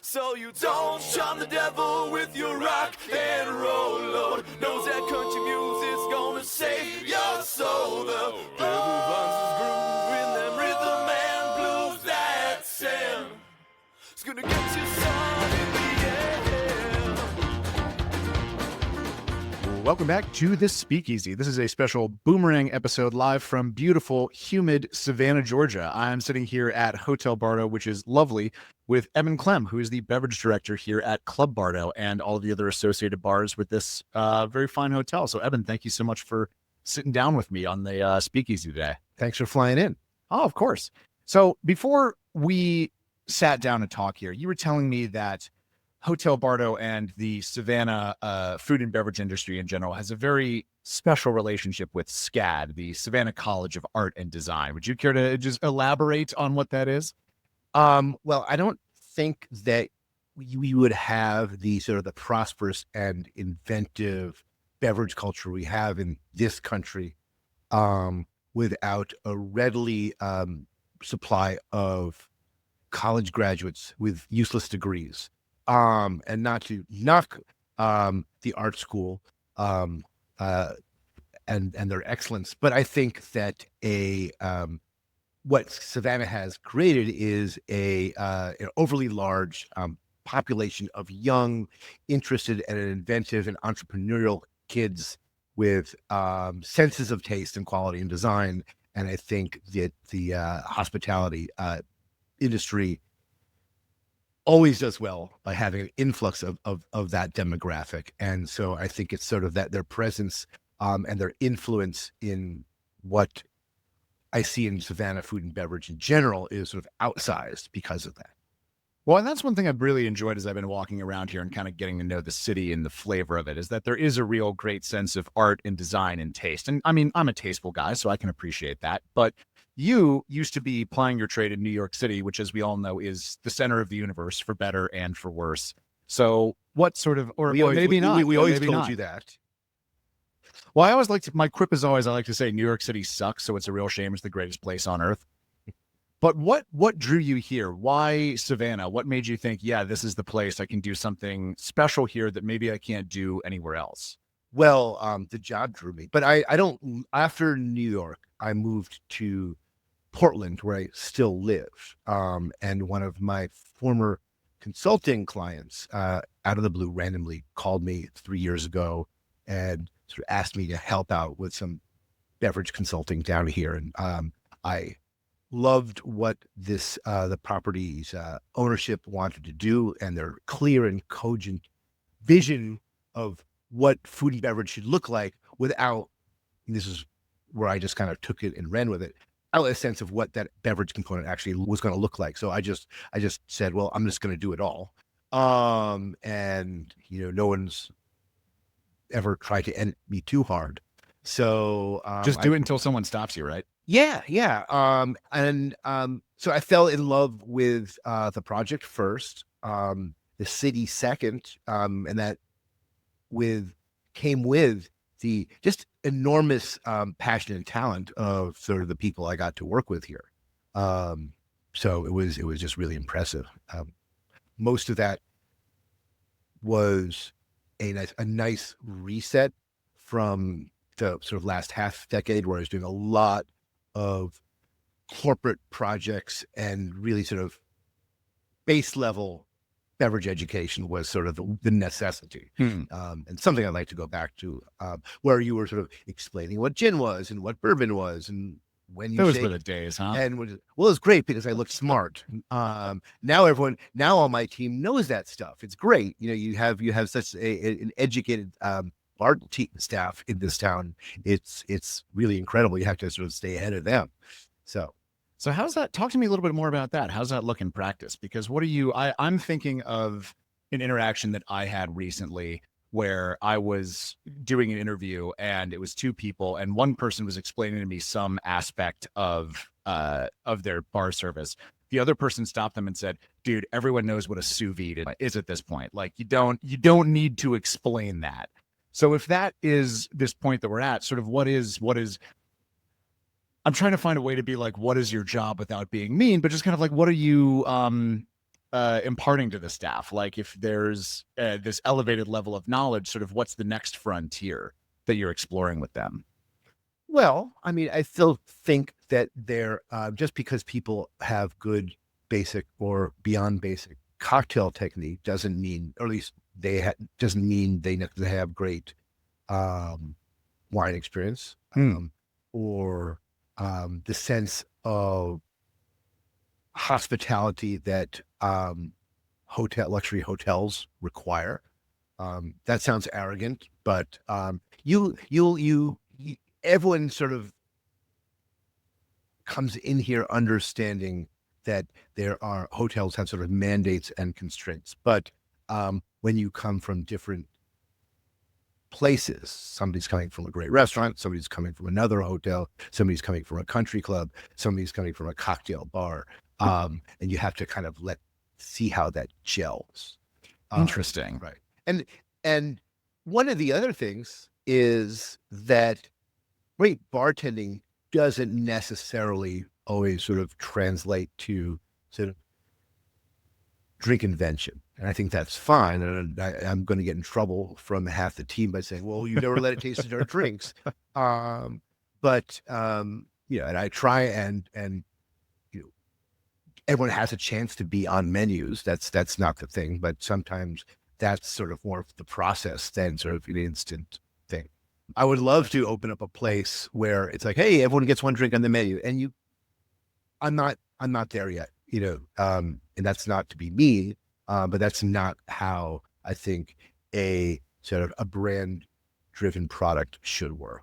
So you don't charm the devil with your rock and roll load. Knows that country music's gonna save your soul. The devil finds his groove in them rhythm and blues that sound. It's gonna get you sun in the air. Welcome back to the Speakeasy. This is a special Boomerang episode live from beautiful, humid Savannah, Georgia. I'm sitting here at Hotel Bardo, which is lovely, with Eben Klemm, who is the beverage director here at Club Bardo and all of the other associated bars with this very fine hotel. So, Eben, thank you so much for sitting down with me on the Speakeasy today. Thanks for flying in. Oh, of course. So before we sat down to talk here, you were telling me that Hotel Bardo and the Savannah food and beverage industry in general has a very special relationship with SCAD, the Savannah College of Art and Design. Would you care to just elaborate on what that is? Well, I don't think that we would have the sort of the prosperous and inventive beverage culture we have in this country without a readily supply of college graduates with useless degrees. And not to knock the art school and their excellence, but I think that what Savannah has created is an overly large population of young, interested, and inventive and entrepreneurial kids with senses of taste and quality and design. And I think that the hospitality industry always does well by having an influx of that demographic. And so I think it's sort of that their presence and their influence in what I see in Savannah food and beverage in general is sort of outsized because of that. Well, and that's one thing I've really enjoyed as I've been walking around here and kind of getting to know the city and the flavor of it, is that there is a real great sense of art and design and taste. And I mean, I'm a tasteful guy, so I can appreciate that. But you used to be plying your trade in New York City, which, as we all know, is the center of the universe for better and for worse. So what sort of, or maybe not. We always told you that. Well, I always like to, my quip is always, I like to say New York City sucks, so it's a real shame it's the greatest place on earth. But what drew you here? Why Savannah? What made you think, yeah, this is the place, I can do something special here that maybe I can't do anywhere else? Well, the job drew me, but I don't, after New York, I moved to Portland, where I still live. And one of my former consulting clients, out of the blue, randomly called me 3 years ago and sort of asked me to help out with some beverage consulting down here. And I loved what this the property's ownership wanted to do, and their clear and cogent vision of what food and beverage should look like without, this is where I just kind of took it and ran with it, out a sense of what that beverage component actually was going to look like. So I just said, well, I'm just going to do it all. And no one's ever tried to end me too hard. So just do it until someone stops you, right? Yeah. So I fell in love with the project first, the city second, and that came with the just enormous passion and talent of sort of the people I got to work with here. So it was just really impressive. Most of that was a nice reset from the sort of last half decade, where I was doing a lot of corporate projects, and really sort of base level beverage education was sort of the necessity. And something I'd like to go back to, where you were sort of explaining what gin was and what bourbon was, and when you those were the days, huh? And well, it's great because I looked smart. Now all my team knows that stuff. It's great. You have such an educated bar staff in this town. It's really incredible. You have to sort of stay ahead of them. So how's that? Talk to me a little bit more about that. How's that look in practice? Because I'm thinking of an interaction that I had recently where I was doing an interview, and it was two people, and one person was explaining to me some aspect of their bar service. The other person stopped them and said, dude, everyone knows what a sous vide is at this point. Like, you don't need to explain that. So if that is this point that we're at, sort of what is, I'm trying to find a way to be like, what is your job without being mean, but just kind of like, what are you, imparting to the staff? Like if there's this elevated level of knowledge, sort of what's the next frontier that you're exploring with them? Well, I mean, I still think that they're just because people have good basic or beyond basic cocktail technique doesn't mean, or at least doesn't mean they necessarily have great wine experience or the sense of hospitality that luxury hotels require. That sounds arrogant, but everyone sort of comes in here understanding that hotels have sort of mandates and constraints. But when you come from different places, somebody's coming from a great restaurant, somebody's coming from another hotel, somebody's coming from a country club, somebody's coming from a cocktail bar, and you have to kind of see how that gels. Interesting. Right. And one of the other things is that great bartending doesn't necessarily always sort of translate to sort of drink invention. And I think that's fine. And I'm going to get in trouble from half the team by saying, well, you never let it taste in our drinks. But and I try and everyone has a chance to be on menus. That's not the thing, but sometimes that's sort of more of the process than sort of an instant thing. I would love to open up a place where it's like, hey, everyone gets one drink on the menu, and I'm not there yet, and that's not to be mean, but that's not how I think a sort of a brand-driven product should work.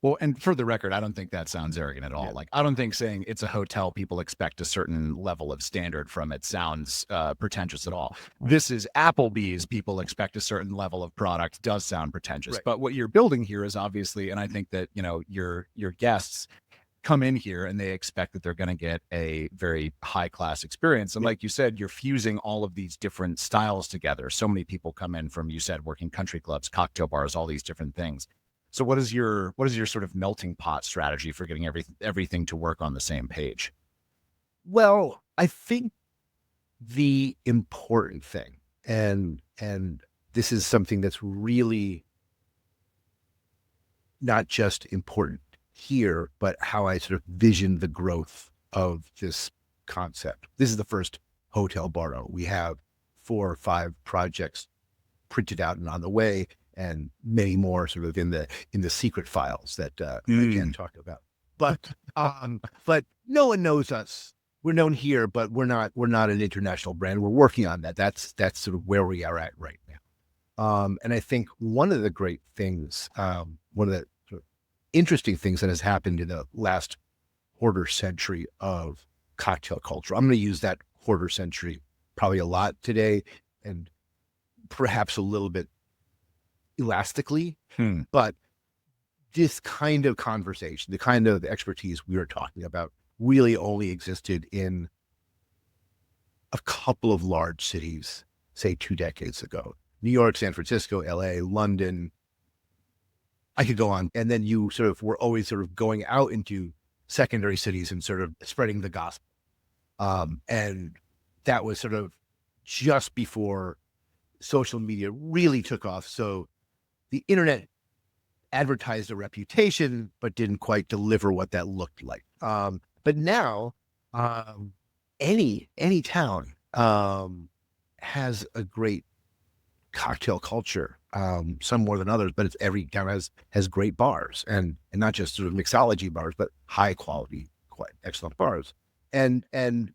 Well, and for the record, I don't think that sounds arrogant at all. Yeah. Like, I don't think saying it's a hotel, people expect a certain level of standard from it sounds pretentious at all. This is Applebee's, people expect a certain level of product, does sound pretentious. Right. But what you're building here is obviously, and I think that, your guests come in here and they expect that they're going to get a very high class experience. And like you said, you're fusing all of these different styles together. So many people come in from, you said, working country clubs, cocktail bars, all these different things. So what is your sort of melting pot strategy for getting everything to work on the same page? Well, I think the important thing, and this is something that's really not just important here, but how I sort of vision the growth of this concept. This is the first Hotel Bardo. We have 4 or 5 projects printed out and on the way, and many more sort of in the secret files that I can't talk about. But no one knows us. We're known here, but we're not an international brand. We're working on that. That's sort of where we are at right now. And I think one of the great things, one of the sort of interesting things that has happened in the last quarter century of cocktail culture, I'm going to use that quarter century probably a lot today, and perhaps a little bit elastically, but this kind of conversation, the kind of expertise we were talking about, really only existed in a couple of large cities, say 2 decades ago. New York, San Francisco, LA, London. I could go on. And then you sort of were always sort of going out into secondary cities and sort of spreading the gospel. And that was sort of just before social media really took off. So the internet advertised a reputation, but didn't quite deliver what that looked like. But now, any town has a great cocktail culture. Some more than others, but every town has great bars, and not just sort of mixology bars, but high quality, quite excellent bars. And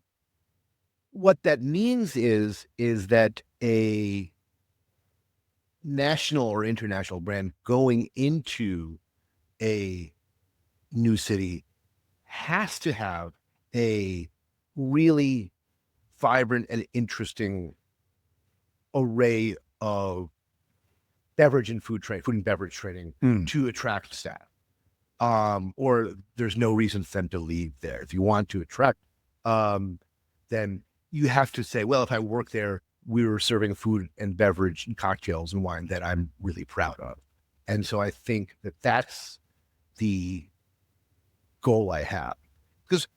what that means is that a national or international brand going into a new city has to have a really vibrant and interesting array of beverage and food and beverage trading to attract staff. Or there's no reason for them to leave there. If you want to attract, then you have to say, well, if I work there, we were serving food and beverage and cocktails and wine that I'm really proud of. And so I think that that's the goal I have. Because,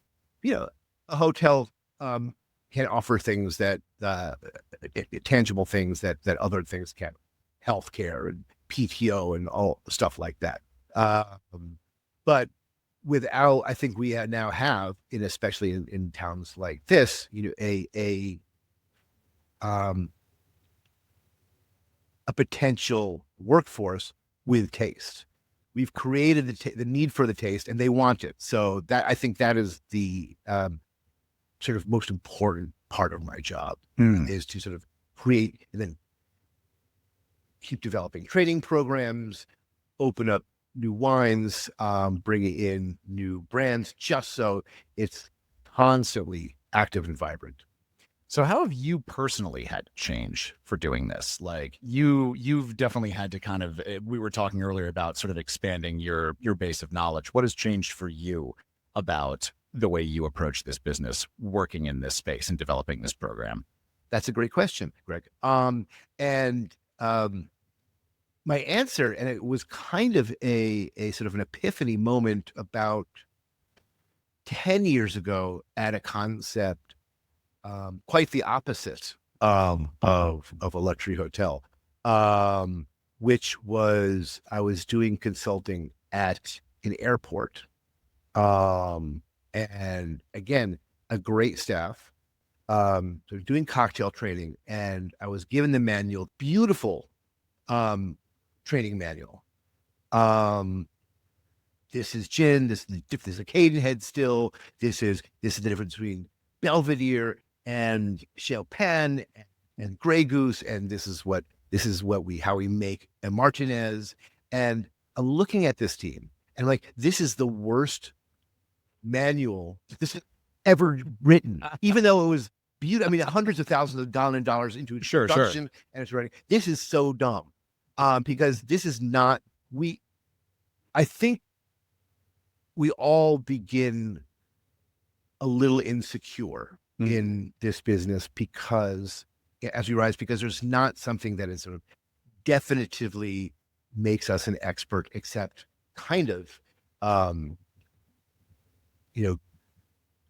a hotel can offer things that tangible things that other things can, healthcare and PTO and all stuff like that. But I think we now have, especially in towns like this, a potential workforce with taste. We've created the need for the taste, and they want it. So I think that is the sort of most important part of my job, is to sort of create and then keep developing training programs, open up new wines, bringing in new brands, just so it's constantly active and vibrant. So how have you personally had to change for doing this? Like you've definitely had to kind of, we were talking earlier about sort of expanding your base of knowledge. What has changed for you about the way you approach this business, working in this space and developing this program? That's a great question, Greg. My answer, and it was kind of a sort of an epiphany moment about 10 years ago at a concept quite the opposite of a luxury hotel, which was I was doing consulting at an airport, and again, a great staff, so doing cocktail training, and I was given the manual, beautiful training manual. This is gin. This is a Cadenhead still. This is the difference between Belvedere and Champagne and Grey Goose, and this is how we make a Martinez. And I'm looking at this team, and I'm like, this is the worst manual this is ever written, even though it was beautiful. I mean, hundreds of thousands of dollars into its production and its writing. This is so dumb, because this is not. I think we all begin a little insecure in this business because as we rise, because there's not something that is sort of definitively makes us an expert, except kind of,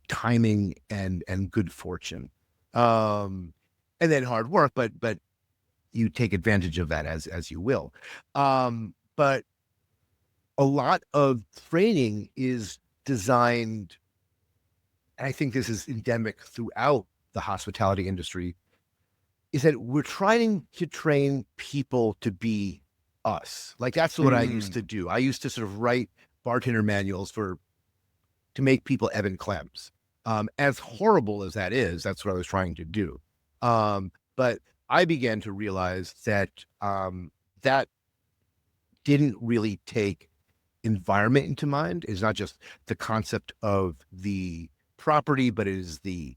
timing and good fortune, and then hard work, but you take advantage of that as you will. But a lot of training is designed, and I think this is endemic throughout the hospitality industry, is that we're trying to train people to be us. Like that's what I used to do. I used to sort of write bartender manuals to make people Eben Klemms. As horrible as that is, that's what I was trying to do. But I began to realize that that didn't really take environment into mind. It's not just the concept of the property, but it is the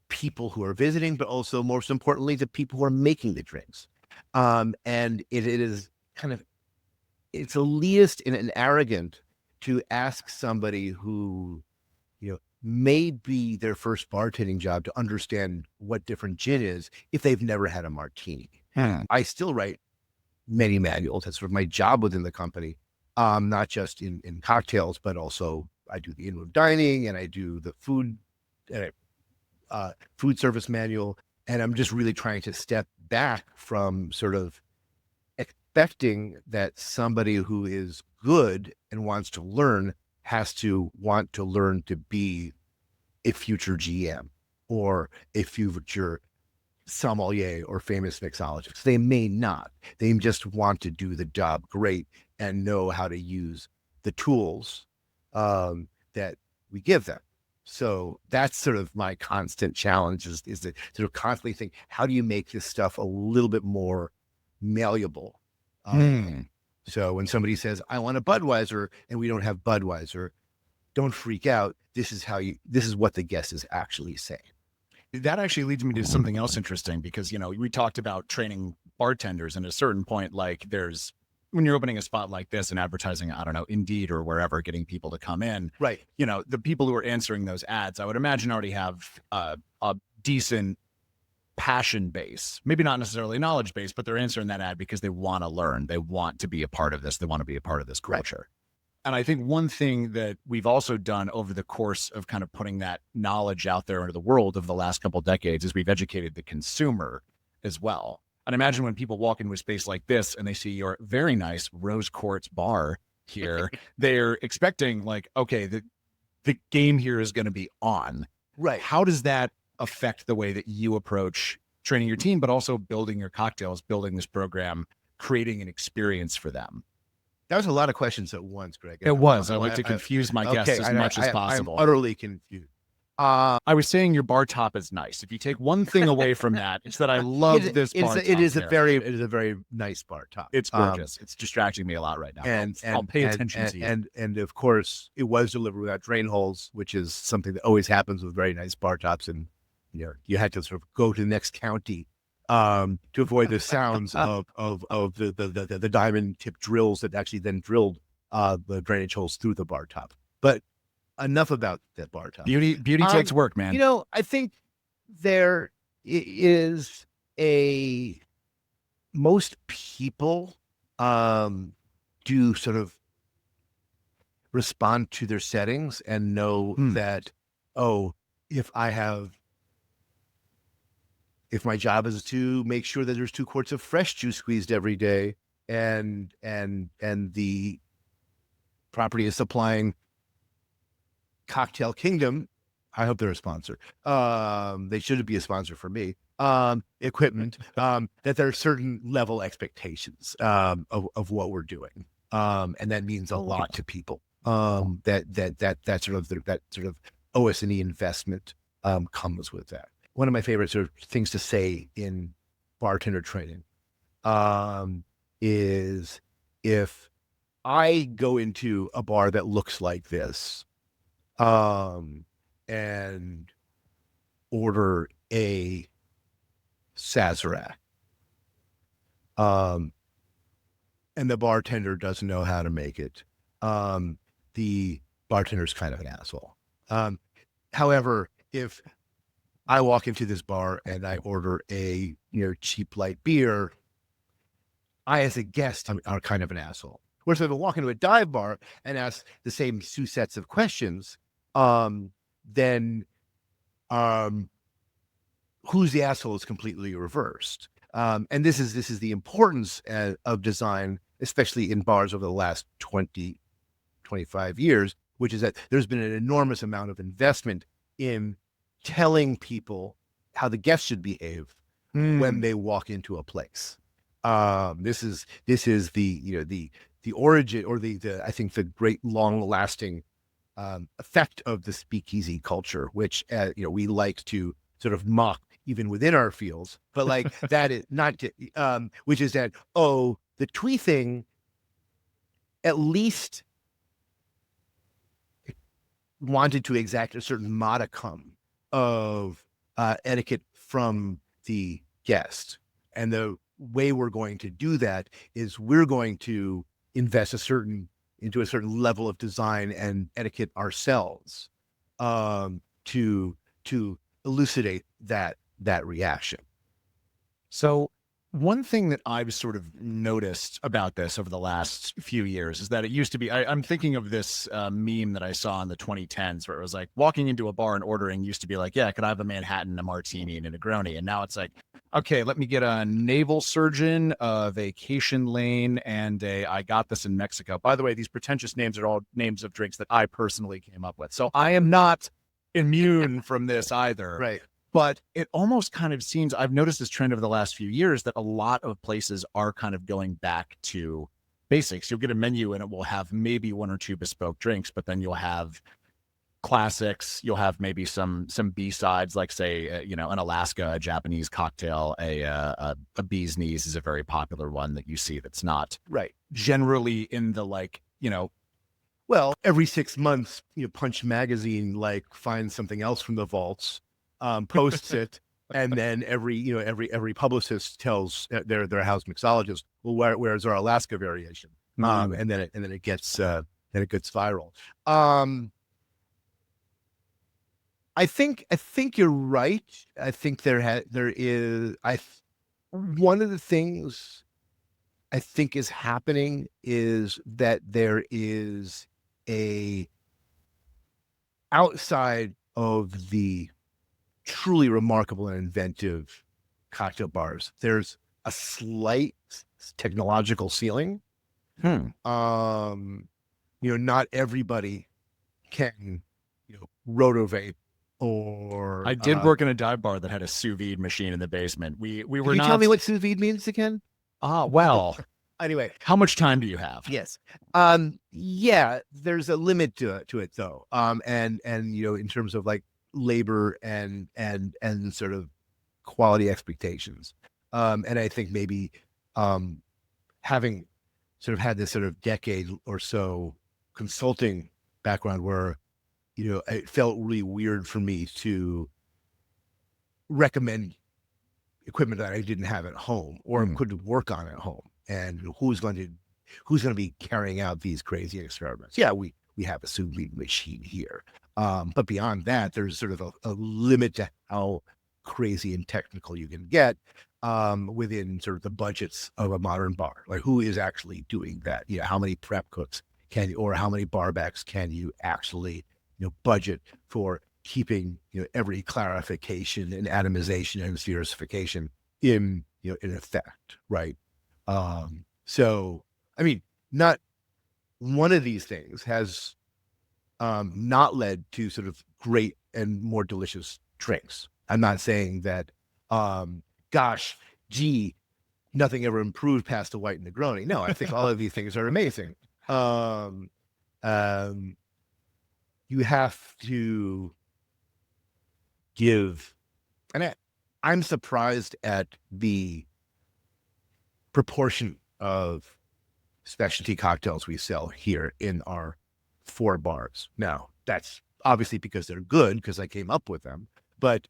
people who are visiting, but also most importantly, the people who are making the drinks. And it is kind of, it's elitist and arrogant to ask somebody who, may be their first bartending job to understand what different gin is if they've never had a martini. I still write many manuals. That's sort of my job within the company. Not just in cocktails, but also I do the in-room dining and I do the food service manual. And I'm just really trying to step back from sort of expecting that somebody who is good and wants to learn has to want to learn to be a future GM or a future sommelier or famous mixologist. They may not. They just want to do the job great and know how to use the tools that we give them. So that's sort of my constant challenge is to sort of constantly think, how do you make this stuff a little bit more malleable? So when somebody says, I want a Budweiser and we don't have Budweiser, don't freak out. This is what the guest is actually saying. That actually leads me to something else interesting because, we talked about training bartenders, and at a certain point, like when you're opening a spot like this and advertising, I don't know, Indeed or wherever, getting people to come in, right? The people who are answering those ads, I would imagine already have a decent passion base, maybe not necessarily knowledge base, but they're answering that ad because they want to learn. They want to be a part of this. They want to be a part of this culture. And I think one thing that we've also done over the course of kind of putting that knowledge out there into the world of the last couple of decades is we've educated the consumer as well. And imagine when people walk into a space like this and they see your very nice rose quartz bar here, they're expecting like, okay, the game here is going to be on. Right. How does that affect the way that you approach training your team, but also building your cocktails, building this program, creating an experience for them? That was a lot of questions at once, Greg. It was. I like to confuse my guests as much as possible. I'm utterly confused. I was saying your bar top is nice. If you take one thing away from that, it's that I love this bar top. It is a very nice bar top. It's gorgeous. It's distracting me a lot right now. And I'll pay attention to you. And of course, it was delivered without drain holes, which is something that always happens with very nice bar tops. And you had to sort of go to the next county to avoid the sounds of the diamond tip drills that actually then drilled the drainage holes through the bar top. But enough about that bar top. Beauty takes work, man. I think there is most people do sort of respond to their settings and know that, if my job is to make sure that there's 2 quarts of fresh juice squeezed every day and the property is supplying Cocktail Kingdom, I hope they're a sponsor. They should be a sponsor for me. Equipment, that there are certain level expectations of what we're doing. And that means a lot to people. That sort of OS&E investment comes with that. One of my favorite sort of things to say in bartender training is, if I go into a bar that looks like this and order a Sazerac, and the bartender doesn't know how to make it, the bartender's kind of an asshole. However, if I walk into this bar and I order a cheap light beer, I as a guest are kind of an asshole. Whereas if I walk into a dive bar and ask the same 2 sets of questions, then who's the asshole is completely reversed. And this is the importance of design, especially in bars over the last 20, 25 years, which is that there's been an enormous amount of investment in telling people how the guests should behave when they walk into a place. This is the origin, or the I think the great long lasting effect of the speakeasy culture, which we like to sort of mock even within our fields, but like that is not to, which is that the twee thing at least wanted to exact a certain modicum of etiquette from the guest. And the way we're going to do that is we're going to invest into a certain level of design and etiquette ourselves to elucidate that reaction. So one thing that I've sort of noticed about this over the last few years is that it used to be, I'm thinking of this meme that I saw in the 2010s where it was like walking into a bar and ordering used to be like, yeah, could I have a Manhattan, a martini, and a Negroni? And now it's like, okay, let me get a naval surgeon, a vacation lane, and I got this in Mexico. By the way, these pretentious names are all names of drinks that I personally came up with. So I am not immune from this either. Right. But it almost kind of seems, I've noticed this trend over the last few years that a lot of places are kind of going back to basics. You'll get a menu and it will have maybe 1 or 2 bespoke drinks, but then you'll have classics. You'll have maybe some B-sides, like say, an Alaska, a Japanese cocktail, a bee's knees is a very popular one that you see that's not right generally in the well, every 6 months, Punch Magazine finds something else from the vaults, posts it, and then every publicist tells their house mixologist, well, where's our Alaska variation? And then it gets viral. I think you're right. I think there is one of the things I think is happening is that there is outside of the truly remarkable and inventive cocktail bars, there's a slight technological ceiling. Not everybody can, rotovape or. I did work in a dive bar that had a sous vide machine in the basement. We were Can you not. tell me what sous vide means again? Well, Anyway, how much time do you have? yes. Yeah, there's a limit to it though. And in terms of like labor and sort of quality expectations. And I think maybe having sort of had this sort of decade or so consulting background where, it felt really weird for me to recommend equipment that I didn't have at home or couldn't work on at home. And who's going to be carrying out these crazy experiments? Yeah, we have a sous vide machine here. But beyond that, there's sort of a limit to how crazy and technical you can get within sort of the budgets of a modern bar. Like who is actually doing that? How many prep cooks or how many barbacks can you actually, budget for keeping, every clarification and atomization and spherification in effect, right? So, I mean, not one of these things has not led to sort of great and more delicious drinks. I'm not saying that, nothing ever improved past the white Negroni. No, I think all of these things are amazing. You have to give, and I'm surprised at the proportion of specialty cocktails we sell here in our 4 bars. Now, that's obviously because they're good, because I came up with them, but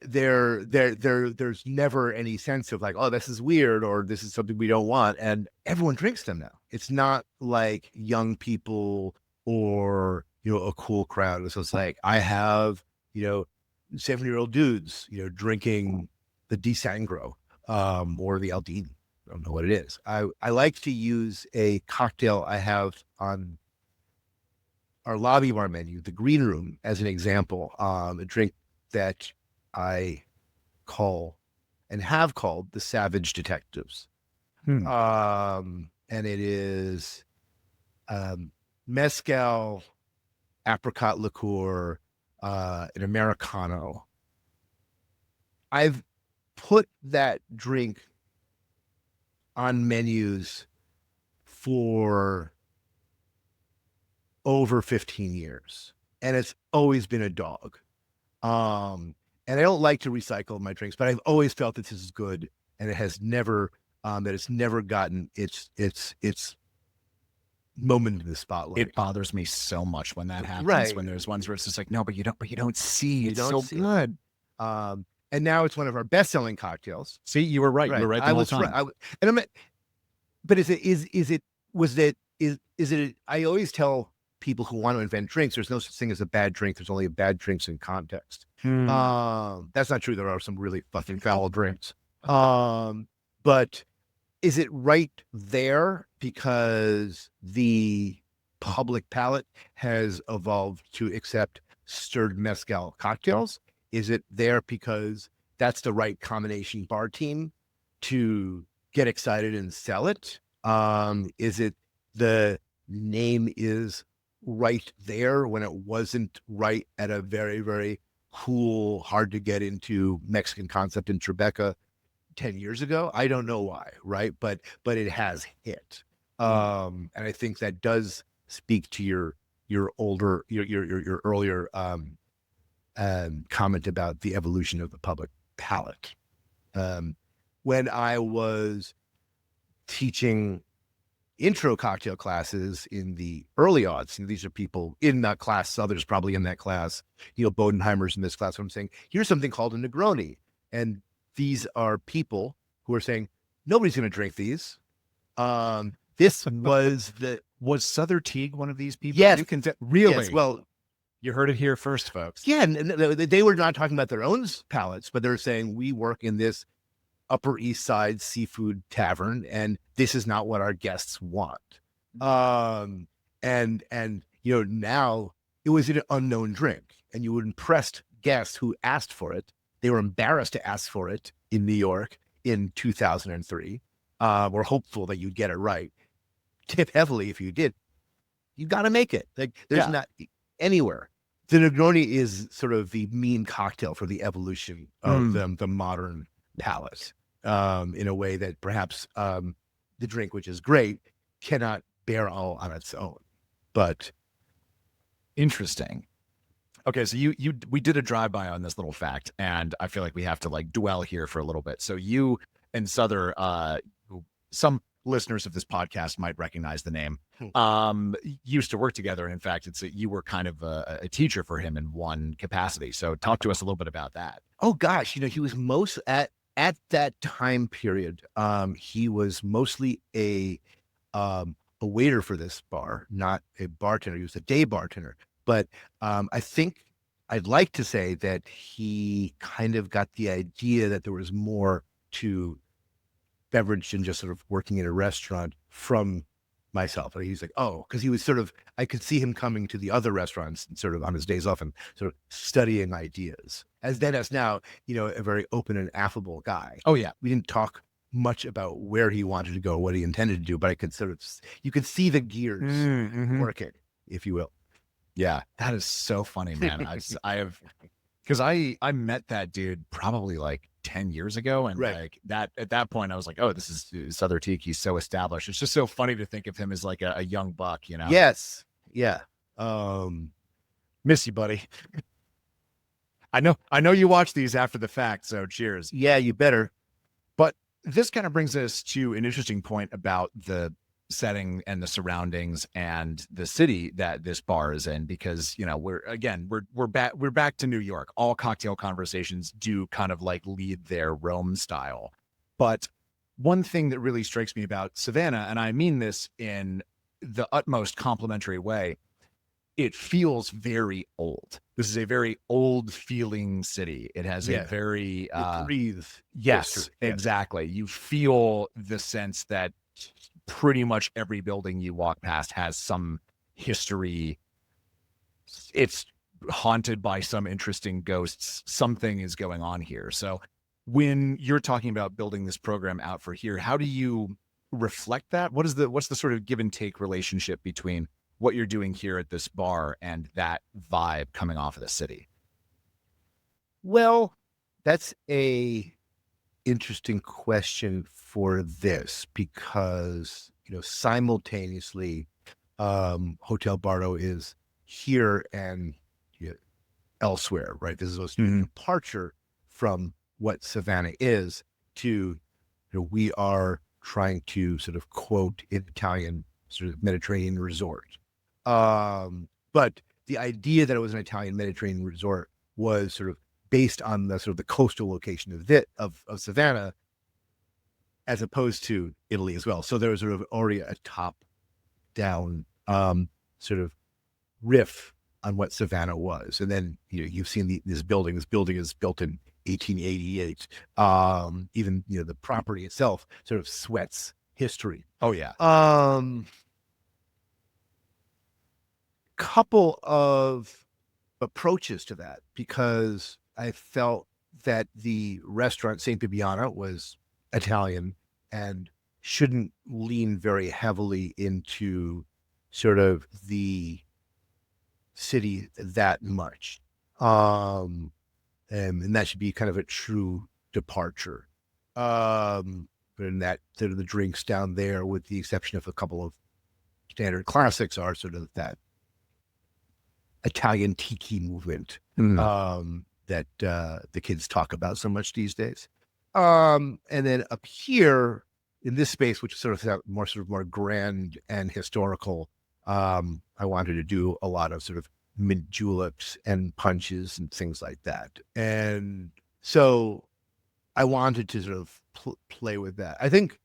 there's never any sense of like, oh, this is weird or this is something we don't want, and everyone drinks them now. It's not like young people or a cool crowd. So it's like I have 7-year-old dudes drinking the Di Sangro or the Aldini. I don't know what it is. I like to use a cocktail I have on our lobby bar menu, the Green Room, as an example. A drink that I call and have called the Savage Detectives. And it is mezcal, apricot liqueur, an Americano. I've put that drink on menus for over 15 years, and it's always been a dog. And I don't like to recycle my drinks, but I've always felt that this is good, and it has never it's never gotten its moment in the spotlight. It bothers me so much when that happens. Right. When there's ones where it's just like, no, but you don't see. You It's don't so see. good. And now it's one of our best-selling cocktails. See, you were right. You were right the whole time. But I always tell people who want to invent drinks, there's no such thing as a bad drink. There's only a bad drinks in context. That's not true. There are some really fucking foul drinks. But is it right there because the public palate has evolved to accept stirred mezcal cocktails? Is it there because that's the right combination bar team to get excited and sell it? Is it the name is right there when it wasn't right at a very, very cool, hard to get into Mexican concept in Tribeca 10 years ago? I don't know why, right? But it has hit. And I think that does speak to your earlier comment about the evolution of the public palate. When I was teaching intro cocktail classes in the early aughts, and these are people in that class, others probably in that class, Bodenheimer's in this class, I'm saying, here's something called a Negroni. And these are people who are saying, nobody's going to drink these. This Was Souther Teague one of these people? Yes. You can really? Yes, well, you heard it here first, folks. yeah, and they were not talking about their own palates, but they're saying we work in this Upper East Side seafood tavern, and this is not what our guests want. And now it was an unknown drink, and you impressed guests who asked for it. They were embarrassed to ask for it in New York in 2003. We're hopeful that you'd get it right. Tip heavily if you did. You got to make it. Like there's not anywhere. The Negroni is sort of the mean cocktail for the evolution of the modern palate, in a way that perhaps the drink, which is great, cannot bear all on its own. But interesting. Okay, so we did a drive-by on this little fact, and I feel like we have to like dwell here for a little bit. So you and Souther, some listeners of this podcast might recognize the name, used to work together. And in fact, you were kind of a teacher for him in one capacity. So talk to us a little bit about that. Oh gosh, he was most at that time period. He was mostly a waiter for this bar, not a bartender. He was a day bartender. But I think I'd like to say that he kind of got the idea that there was more to beverage than just sort of working in a restaurant from myself. And he's like, oh, because he was sort of, I could see him coming to the other restaurants and sort of on his days off and sort of studying ideas. As now, a very open and affable guy. Oh, yeah. We didn't talk much about where he wanted to go, what he intended to do, but I could you could see the gears working, if you will. Yeah, that is so funny, man. Because I met that dude probably like 10 years ago. And like that, at that point I was like, oh, this is Souther Teak. He's so established. It's just so funny to think of him as like a young buck, Yes. Yeah. Miss you, buddy. I know you watch these after the fact, so cheers. Yeah, you better. But this kind of brings us to an interesting point about the setting and the surroundings and the city that this bar is in, because we're back to New York. All cocktail conversations do kind of like lead their Rome style. But one thing that really strikes me about Savannah, and I mean this in the utmost complimentary way, it feels very old. This is a very old feeling city. It has a very it breathes. Yes, history. exactly. You feel the sense that pretty much every building you walk past has some history. It's haunted by some interesting ghosts. Something is going on here. So when you're talking about building this program out for here, how do you reflect that? What's the sort of give and take relationship between what you're doing here at this bar and that vibe coming off of the city? Well, that's a interesting question for this, because simultaneously Hotel Bardo is here and elsewhere, right? This is a departure from what Savannah is to we are trying to sort of quote Italian sort of Mediterranean resort. But the idea that it was an Italian Mediterranean resort was sort of based on the sort of the coastal location of Savannah, as opposed to Italy as well. So there was sort of already a top-down sort of riff on what Savannah was. And then you've seen this building. This building is built in 1888. Even the property itself sort of sweats history. Oh yeah. Couple of approaches to that, because I felt that the restaurant St. Bibiana was Italian and shouldn't lean very heavily into sort of the city that much. And that should be kind of a true departure. But in that, sort of the drinks down there, with the exception of a couple of standard classics, are sort of that Italian tiki movement that the kids talk about so much these days. And then up here in this space, which is sort of more grand and historical, I wanted to do a lot of sort of mint juleps and punches and things like that. And so I wanted to sort of play with that. I think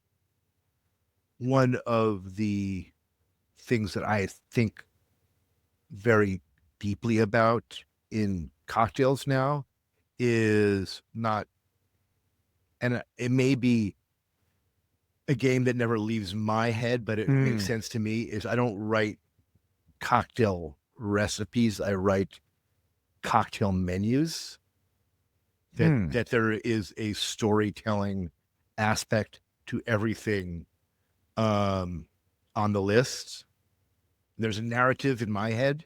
one of the things that I think very deeply about in cocktails now is not and it may be a game that never leaves my head, but it makes sense to me, is I don't write cocktail recipes. I write cocktail menus. That there is a storytelling aspect to everything on the list. There's a narrative in my head.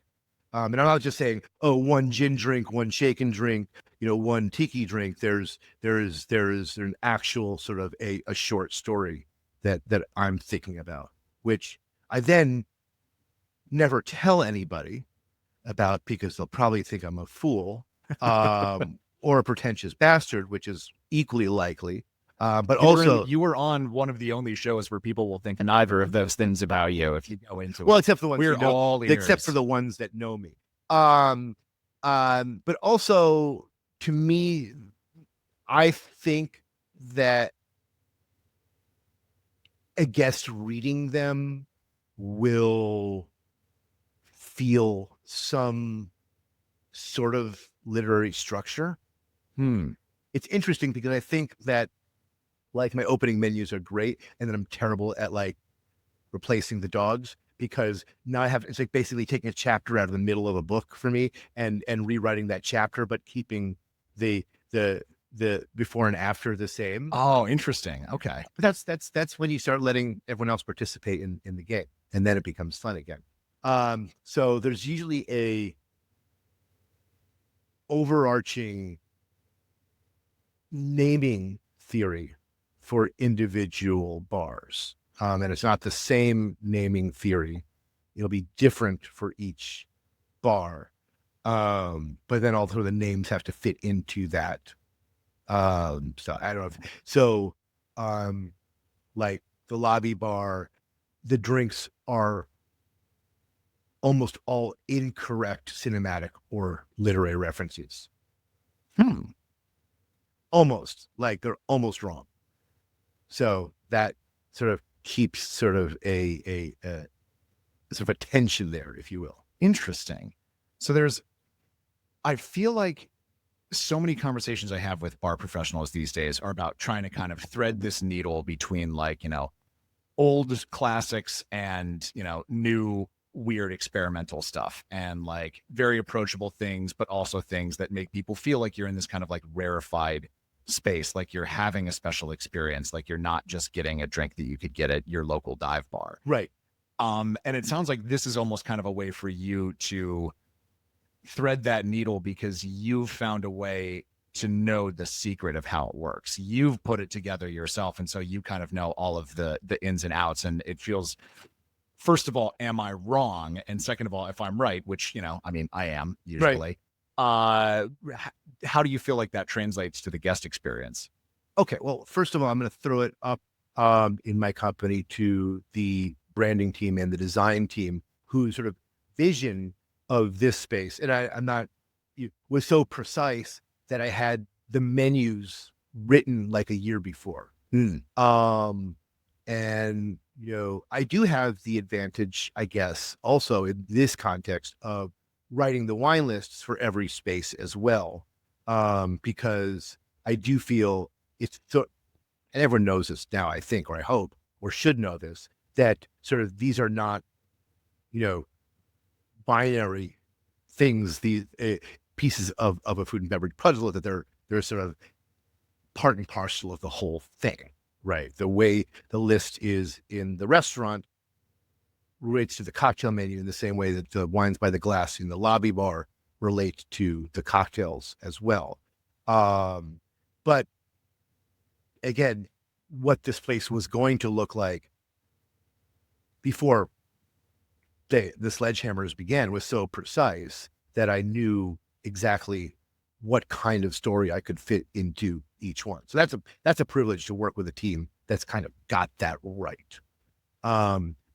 And I'm not just saying, oh, one gin drink, one shaken drink, one tiki drink. There's an actual sort of a short story that I'm thinking about, which I then never tell anybody about because they'll probably think I'm a fool or a pretentious bastard, which is equally likely. But you were on one of the only shows where people will think neither of those things about you if you go into it. Well, except for the ones we're who know, all ears. except for the ones that know me. But also to me, I think that a guest reading them will feel some sort of literary structure. It's interesting because I think that like my opening menus are great, and then I'm terrible at like replacing the dogs, because now it's like basically taking a chapter out of the middle of a book for me and rewriting that chapter, but keeping the before and after the same. Oh, interesting. Okay. But that's when you start letting everyone else participate in the game, and then it becomes fun again. So there's usually a overarching naming theory for individual bars. And it's not the same naming theory. It'll be different for each bar. But then also the names have to fit into that. So I don't know. Like the lobby bar, the drinks are almost all incorrect cinematic or literary references. Almost, like they're almost wrong. So that sort of keeps sort of a sort of a tension there, if you will. Interesting. So I feel like so many conversations I have with bar professionals these days are about trying to kind of thread this needle between like, old classics and, new weird experimental stuff, and like very approachable things, but also things that make people feel like you're in this kind of like rarefied space, like you're having a special experience, like you're not just getting a drink that you could get at your local dive bar. Right. And it sounds like this is almost kind of a way for you to thread that needle because you've found a way to know the secret of how it works. You've put it together yourself. And so you kind of know all of the ins and outs. And it feels, first of all, am I wrong? And second of all, if I'm right, which, I am usually, right. How do you feel like that translates to the guest experience? Okay. Well, first of all, I'm going to throw it up in my company to the branding team and the design team, whose sort of vision of this space, and it was so precise that I had the menus written like a year before. And I do have the advantage, I guess, also in this context of writing the wine lists for every space as well, because I do feel it's so, and everyone knows this now, I think, or I hope, or should know this, that sort of these are not, binary things, these pieces of a food and beverage puzzle, that they're sort of part and parcel of the whole thing, right? The way the list is in the restaurant relates to the cocktail menu in the same way that the wines by the glass in the lobby bar relate to the cocktails as well. But again, what this place was going to look like before the sledgehammers began was so precise that I knew exactly what kind of story I could fit into each one. So that's a privilege to work with a team that's kind of got that right.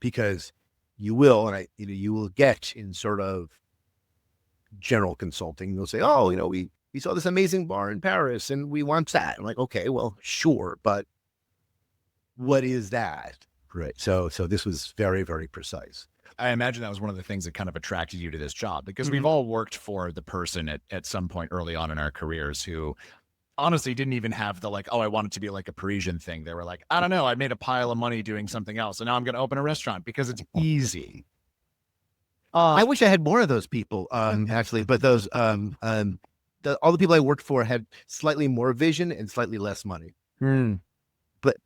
Because you will, and you will get in sort of general consulting, you'll say, oh, we saw this amazing bar in Paris and we want that. I'm like, okay, well, sure, but what is that? Right. So this was very, very precise. I imagine that was one of the things that kind of attracted you to this job, because we've all worked for the person at some point early on in our careers who honestly didn't even have the like, oh, I want it to be like a Parisian thing. They were like, I don't know, I made a pile of money doing something else, and now I'm going to open a restaurant because it's easy. I wish I had more of those people, actually, but those all the people I worked for had slightly more vision and slightly less money. But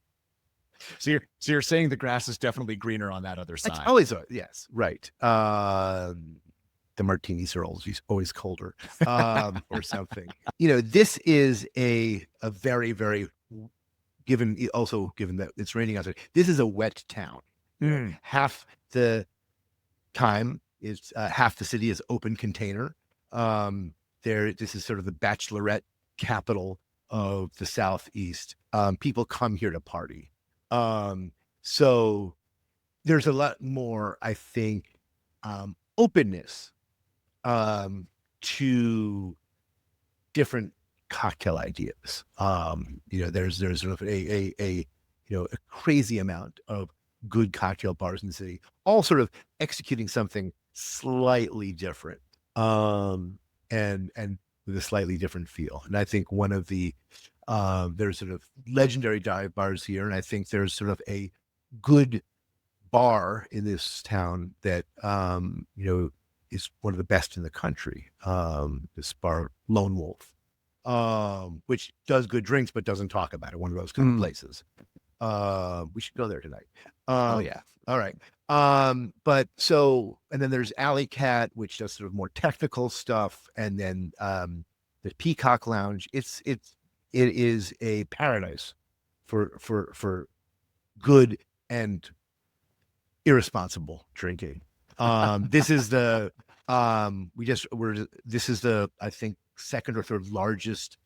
So you're saying the grass is definitely greener on that other it's side. always yes, right. The martinis are always colder, or something. This is a very, very given that it's raining outside. This is a wet town. Half the time is half the city is open container. This is sort of the bachelorette capital of the Southeast. People come here to party. So there's a lot more, I think, openness to different cocktail ideas. There's sort of a crazy amount of good cocktail bars in the city, all sort of executing something slightly different, and with a slightly different feel. And I think one of the there's sort of legendary dive bars here, and I think there's sort of a good bar in this town that is one of the best in the country. This bar, Lone Wolf, which does good drinks but doesn't talk about it. One of those kind of places. We should go there tonight. Oh yeah. All right. But so, and then there's Alley Cat, which does sort of more technical stuff, and then the Peacock Lounge. It is a paradise for good and irresponsible drinking. This is the this is the, I think, second or third largest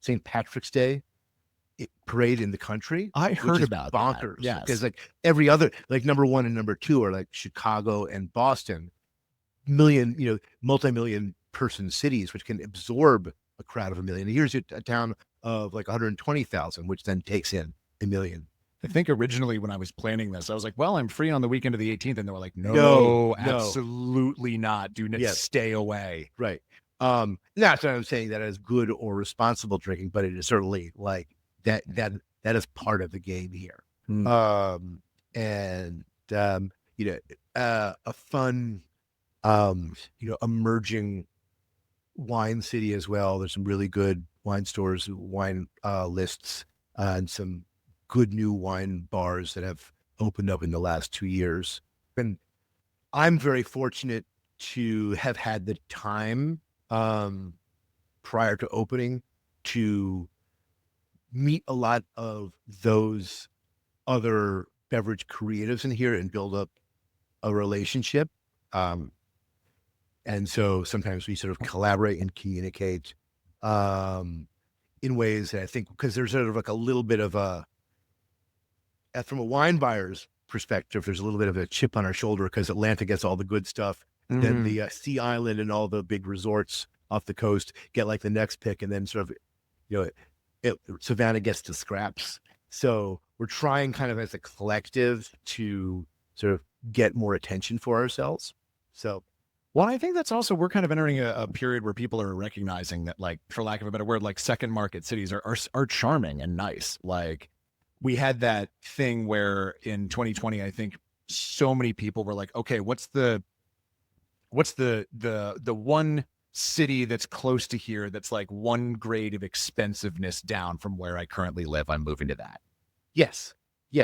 St. Patrick's Day parade in the country. I heard about bonkers. that. Yes. Because like every other, like number one and number two are like Chicago and Boston, multi-million person cities, which can absorb a crowd of 1 million. Here's a town of like 120,000, which then takes in 1 million. I think originally when I was planning this, I was like, well, I'm free on the weekend of the 18th. And they were like, no. Absolutely not. Do not stay away. Right. Not that I'm saying that as good or responsible drinking, but it is certainly like that is part of the game here. A fun, emerging wine city as well. There's some really good wine stores, wine lists, and some good new wine bars that have opened up in the last 2 years. And I'm very fortunate to have had the time prior to opening to meet a lot of those other beverage creatives in here and build up a relationship. And so sometimes we sort of collaborate and communicate in ways that I think, because there's sort of like a little bit of from a wine buyer's perspective, there's a little bit of a chip on our shoulder because Atlanta gets all the good stuff. Then the Sea Island and all the big resorts off the coast get like the next pick, and then sort of, Savannah gets to scraps. So we're trying kind of as a collective to sort of get more attention for ourselves. So, well, I think that's also, we're kind of entering a period where people are recognizing that, like, for lack of a better word, like second market cities are charming and nice. Like, we had that thing where in 2020, I think so many people were like, okay, what's the one city that's close to here that's like one grade of expensiveness down from where I currently live? I'm moving to that. Yes.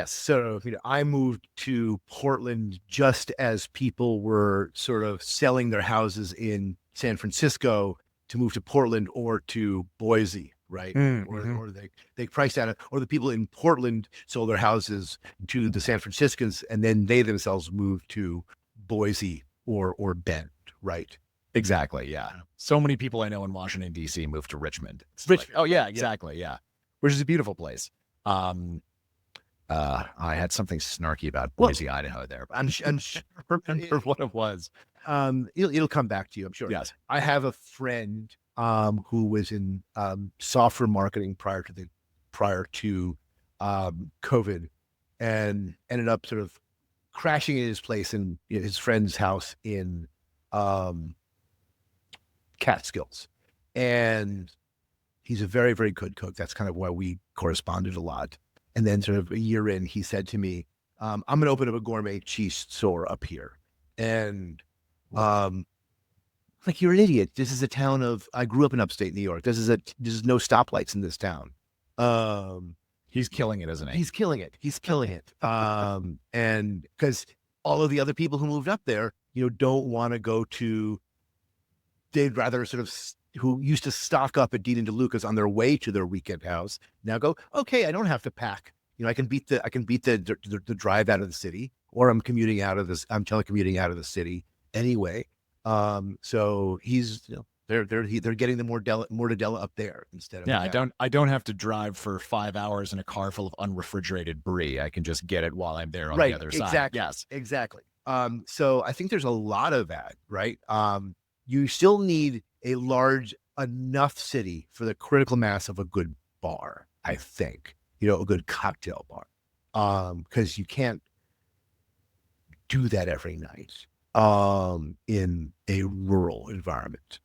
So, I moved to Portland just as people were sort of selling their houses in San Francisco to move to Portland or to Boise, right? Or they priced out, or the people in Portland sold their houses to the San Franciscans, and then they themselves moved to Boise or Bend, right? Exactly. Yeah. So many people I know in Washington, D.C. moved to Richmond. Like, oh yeah, exactly. Yeah. Which is a beautiful place. I had something snarky about Boise, Idaho there. But I'm sure remember what it was. It'll come back to you, I'm sure. Yes. I have a friend who was in software marketing prior to COVID, and ended up sort of crashing in his place in his friend's house in Catskills, and He's a very, very good cook. That's kind of why we corresponded a lot. And then sort of a year in, he said to me, I'm going to open up a gourmet cheese store up here. And like, you're an idiot. This is a town I grew up in upstate New York. There's no stoplights in this town. He's killing it, isn't he? He's killing it. He's killing it. And because all of the other people who moved up there, don't want to go to, they'd rather sort of, who used to stock up at Dean and DeLuca's on their way to their weekend house, now go, okay, I don't have to pack. I can beat the drive out of the city, or I'm telecommuting out of the city anyway. So he's, they're getting the mortadella up there instead of. Yeah, I don't have to drive for 5 hours in a car full of unrefrigerated brie. I can just get it while I'm there on the other side. Exactly. Yes, exactly. So I think there's a lot of that, right? You still need a large enough city for the critical mass of a good bar, I think, a good cocktail bar. Because you can't do that every night in a rural environment.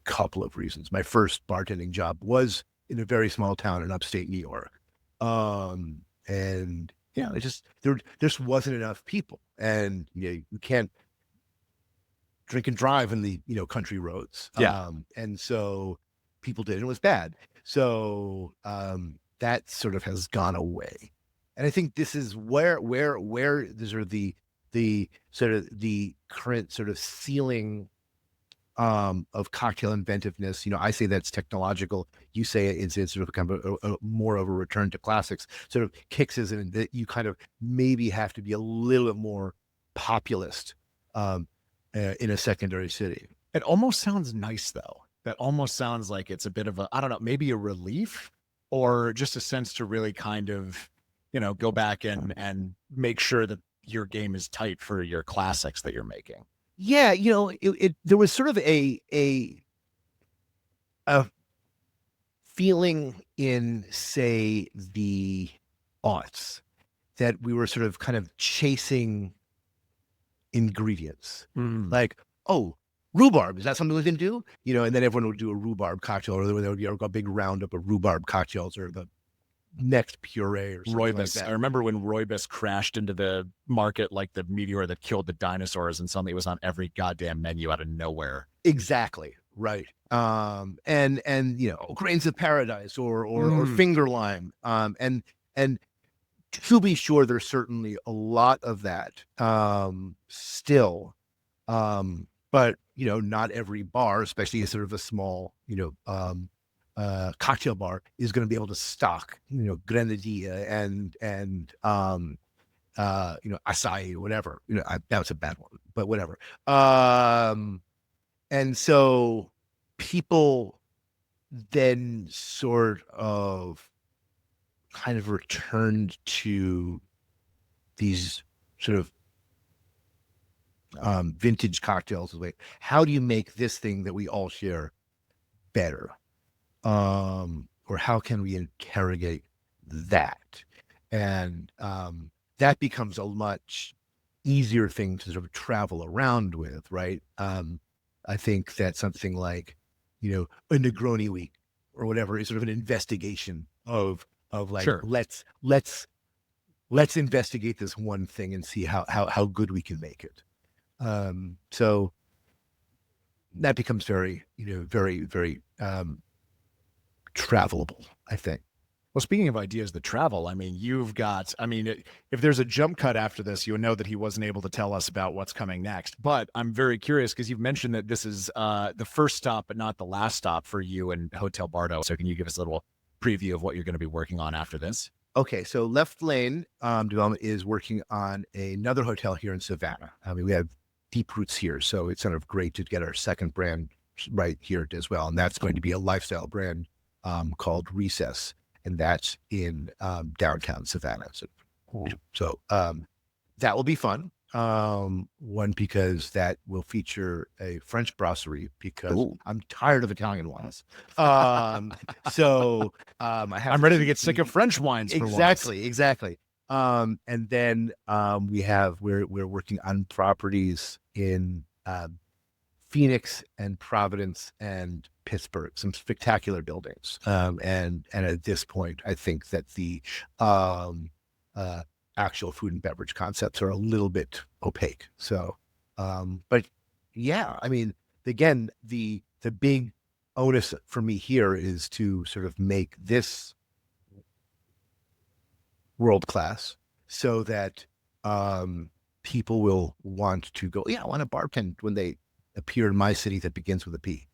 Couple of reasons. My first bartending job was in a very small town in upstate New York. And yeah, it just, there just wasn't enough people, and you can't drink and drive in the, country roads. Yeah. And so people did, and it was bad. So that sort of has gone away. And I think this is where these are the sort of the current sort of ceiling of cocktail inventiveness. I say that's technological. You say it's sort of kind of a more of a return to classics, sort of kicks us in that you kind of maybe have to be a little bit more populist in a secondary city. It almost sounds nice, though. That almost sounds like it's a bit of I don't know, maybe a relief, or just a sense to really kind of, go back and make sure that your game is tight for your classics that you're making. Yeah, there was sort of a feeling in, say, the aughts that we were sort of kind of chasing ingredients. Like, oh, rhubarb, is that something we can do? And then everyone would do a rhubarb cocktail, or there would be a big roundup of rhubarb cocktails, or the next puree or something Rooibos. like that. I remember when Rooibos crashed into the market like the meteor that killed the dinosaurs, and suddenly it was on every goddamn menu out of nowhere. Exactly. Right. And grains of paradise or finger lime. And to be sure, there's certainly a lot of that still. But not every bar, especially sort of a small, cocktail bar, is going to be able to stock, grenadilla and acai or whatever. That was a bad one, but whatever. And so people then sort of kind of returned to these sort of vintage cocktails. Like, how do you make this thing that we all share better? Or how can we interrogate that? And that becomes a much easier thing to sort of travel around with, right? I think that something like, a Negroni week or whatever is sort of an investigation of like, Sure. let's investigate this one thing and see how good we can make it. So that becomes very, very, very travelable, I think. Well, speaking of ideas that travel, if there's a jump cut after this, you'll know that he wasn't able to tell us about what's coming next. But I'm very curious because you've mentioned that this is the first stop, but not the last stop for you and Hotel Bardo. So can you give us a little preview of what you're going to be working on after this? Okay, so Left Lane Development is working on another hotel here in Savannah. We have deep roots here, so it's sort of great to get our second brand right here as well. And that's going to be a lifestyle brand called Recess. And that's in downtown Savannah. So that will be fun. One, because that will feature a French brasserie, because I'm tired of Italian wines. I'm ready to get sick of French wines. Exactly. And then we're working on properties in Phoenix and Providence and Pittsburgh, some spectacular buildings. And at this point, I think that the actual food and beverage concepts are a little bit opaque. So, but yeah, I mean, again, the big onus for me here is to sort of make this world class so that people will want to go, yeah, I want to bartend when they appear in my city that begins with a P.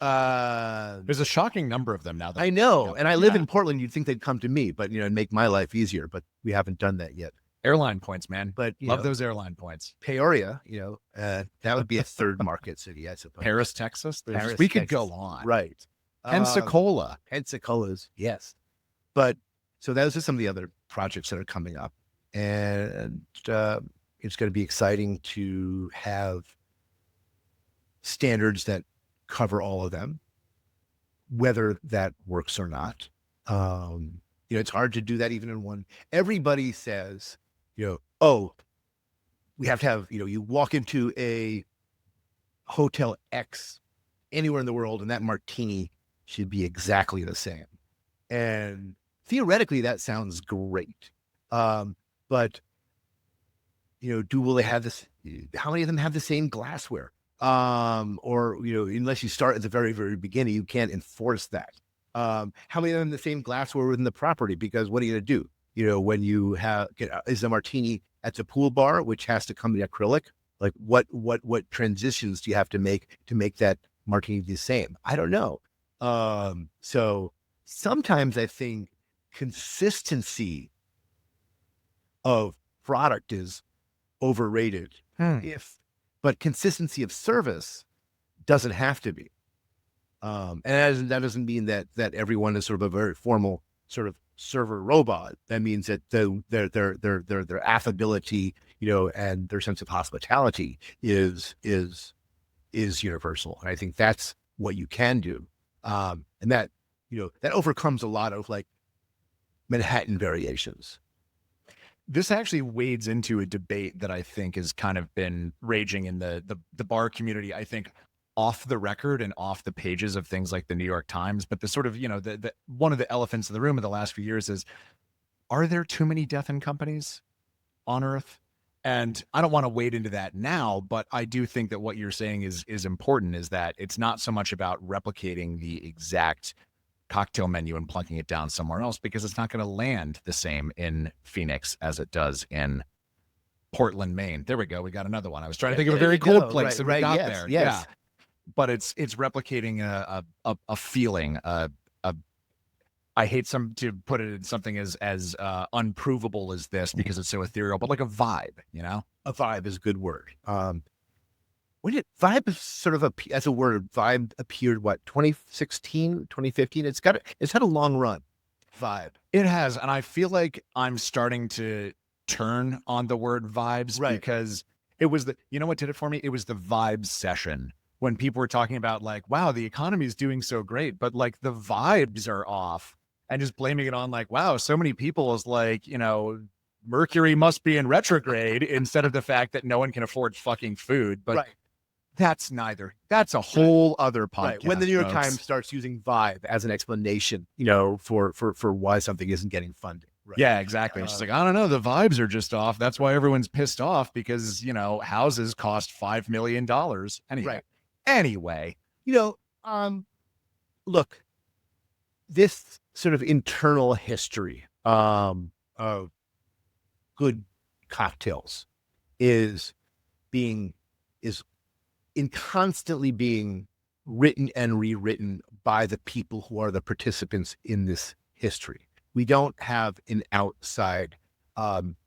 There's a shocking number of them now. I know. And I live in Portland. You'd think they'd come to me, but, and make my life easier. But we haven't done that yet. Airline points, man. But love those airline points. Peoria, that would be a third market city, I suppose. Paris, Texas. Paris, we could Texas. go on. Right. Pensacola. Pensacola's, yes. But so those are some of the other projects that are coming up. And it's going to be exciting to have standards that cover all of them, whether that works or not. It's hard to do that even in one. Everybody says, oh, we have to have, you walk into a Hotel X anywhere in the world and that martini should be exactly the same. And theoretically, that sounds great. But, will they have this? How many of them have the same glassware? Or, unless you start at the very, very beginning, you can't enforce that. How many of them the same glassware within the property? Because what are you going to do? When you have, is a martini at the pool bar, which has to come in acrylic? Like what transitions do you have to make that martini the same? I don't know. So sometimes I think consistency of product is overrated. But consistency of service doesn't have to be. And that doesn't mean that everyone is sort of a very formal sort of server robot. That means that their affability, and their sense of hospitality is universal. And I think that's what you can do. And that, that overcomes a lot of like Manhattan variations. This actually wades into a debate that I think has kind of been raging in the bar community, I think, off the record and off the pages of things like the New York Times. But the sort of, the one of the elephants in the room in the last few years is, are there too many death and companies on Earth? And I don't want to wade into that now, but I do think that what you're saying is important, is that it's not so much about replicating the exact cocktail menu and plunking it down somewhere else, because it's not going to land the same in Phoenix as it does in Portland, Maine. There we go. We got another one. I was trying to think of a very cold place and we got there. Yes. Yeah. But it's replicating a feeling. I hate to put it in something as unprovable as this because it's so ethereal, but like a vibe, A vibe is a good word. Vibe is sort of as a word, vibe appeared 2016, 2015. It's had a long run. Vibe. It has, and I feel like I'm starting to turn on the word vibes, right? Because it was what did it for me? It was the vibe session when people were talking about like, wow, the economy is doing so great, but like the vibes are off, and just blaming it on like, wow, so many people is like, Mercury must be in retrograde instead of the fact that no one can afford fucking food. But right. That's a whole other podcast. Right. When the New York Times starts using vibe as an explanation, for why something isn't getting funding. Right. Yeah, exactly. It's just like, I don't know, the vibes are just off. That's why everyone's pissed off, because, houses cost $5 million. Anyway. Look, this sort of internal history of good cocktails is constantly being written and rewritten by the people who are the participants in this history. We don't have an outside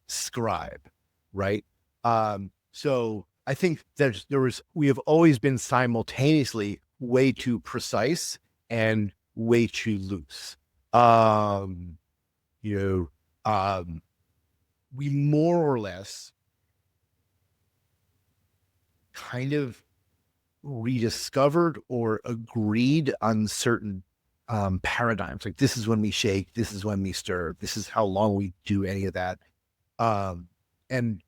scribe, right? So I think we have always been simultaneously way too precise and way too loose. We more or less kind of rediscovered or agreed on certain paradigms. Like, this is when we shake, this is when we stir, this is how long we do any of that. And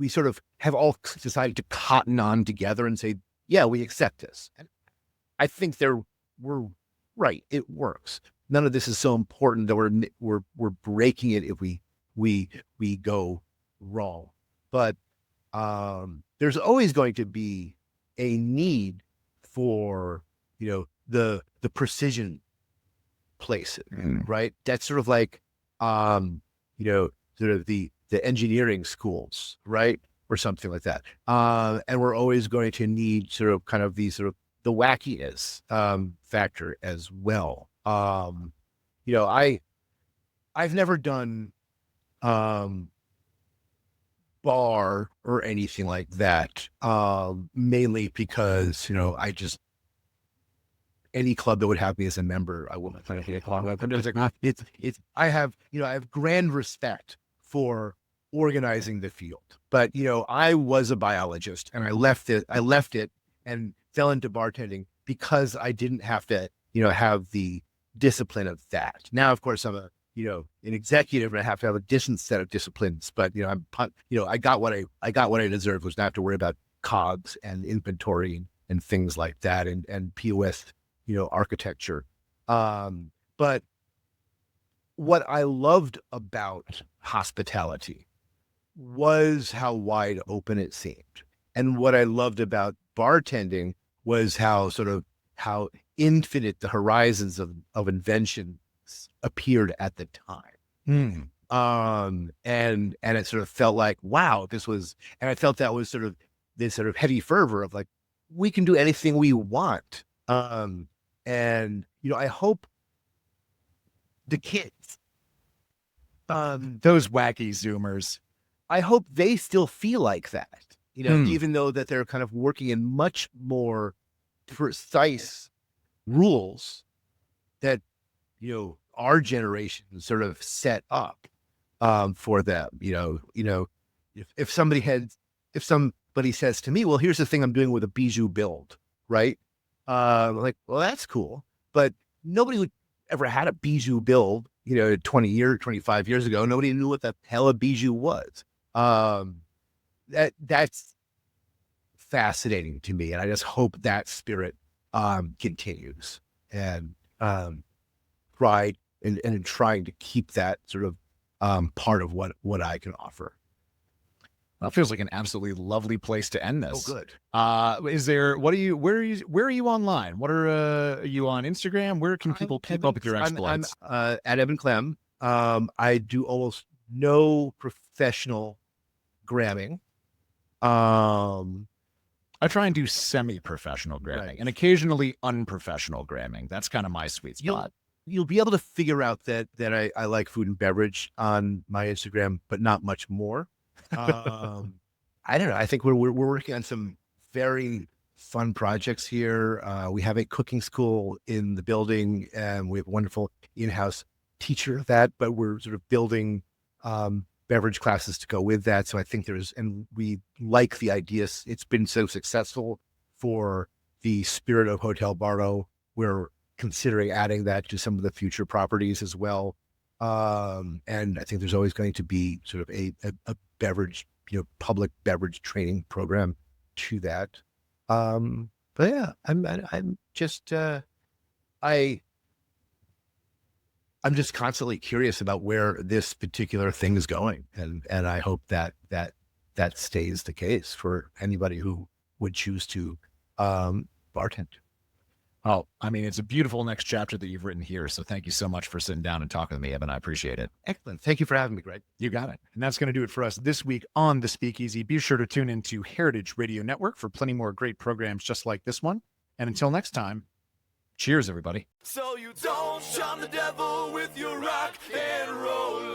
we sort of have all decided to cotton on together and say, yeah, we accept this. And I think we're right. It works. None of this is so important that we're breaking it if we go wrong. But there's always going to be a need for, the precision places, right? That's sort of like, sort of the engineering schools, right? Or something like that. And we're always going to need sort of kind of these sort of the wackiness factor as well. I've never done bar or anything like that, mainly because, any club that would have me as a member, I wouldn't play a club. I have grand respect for organizing the field, but I was a biologist and I left it and fell into bartending because I didn't have to have the discipline of that. Now, of course, I'm an executive and I have to have a different set of disciplines, but I got what I deserved, was not have to worry about COGS and inventory and things like that, and POS architecture. But what I loved about hospitality was how wide open it seemed. And what I loved about bartending was how infinite the horizons of invention appeared at the time. And it sort of felt like, wow, and I felt that was sort of this sort of heavy fervor of like, we can do anything we want. And I hope the kids, Those wacky Zoomers, I hope they still feel like that, even though that they're kind of working in much more precise rules that, our generation sort of set up, for them. If somebody says to me, well, here's the thing I'm doing with a bijou build, right? Like, well, that's cool, but nobody would ever had a bijou build, 25 years ago. Nobody knew what the hell a bijou was. That's fascinating to me. And I just hope that spirit, continues, and, pride and trying to keep that sort of, part of what I can offer. Well, it feels like an absolutely lovely place to end this. Oh, good. Where are you online? Are you on Instagram? Where can people keep up with your exploits? I'm at Eben Klemm. I do almost no professional gramming. I try and do semi-professional gramming, Right. and occasionally unprofessional gramming. That's kind of my sweet spot. You'll be able to figure out that I like food and beverage on my Instagram, but not much more. I don't know. I think we're working on some very fun projects here. We have a cooking school in the building, and we have a wonderful in-house teacher of that, but we're sort of building beverage classes to go with that. So I think and we like the ideas. It's been so successful for the spirit of Hotel Bardo. We're considering adding that to some of the future properties as well. And I think there's always going to be sort of a beverage, public beverage training program to that. But yeah, I'm just constantly curious about where this particular thing is going, and I hope that stays the case for anybody who would choose to bartend. Oh, I mean, it's a beautiful next chapter that you've written here. So thank you so much for sitting down and talking with me, Eben. I appreciate it. Excellent. Thank you for having me, Greg. You got it. And that's going to do it for us this week on the Speakeasy. Be sure to tune into Heritage Radio Network for plenty more great programs just like this one. And until next time, cheers, everybody. So you don't charm the devil with your rock and roll.